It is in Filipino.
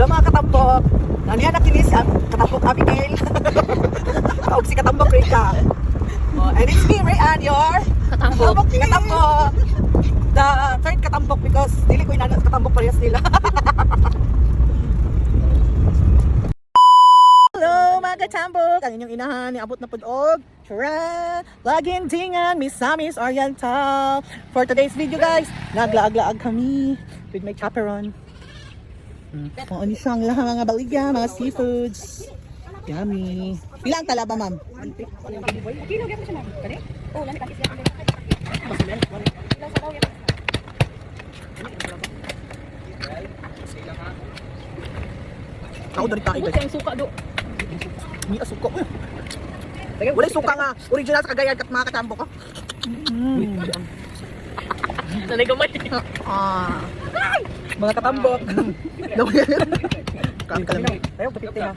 Hello mga katambok. Naniya na kinis katambok Abigail. Kaog si katambok Rika. And it's me, Rayan, your katambok. The third katambok because dili ko inanat katambok parehas nila. Hello mga katambok. Ang inyong inahan ni abot na pud-og. Charan! Laging dingan, Miss Sammy's Oriental. For today's video guys, naglaag-laag kami with my chaperon. Kung ano siyang lahat mga baligya, mga seafoods. Yummy. Ilang tala ba, ma'am? Ako dari tayo guys. Suka do. Hindi ka suka. Wala suka nga. Original sa Cagayan kat mga katambok ko. Nanay gamay. Mga katambok. Kami ka lang. Ayaw, tapit na.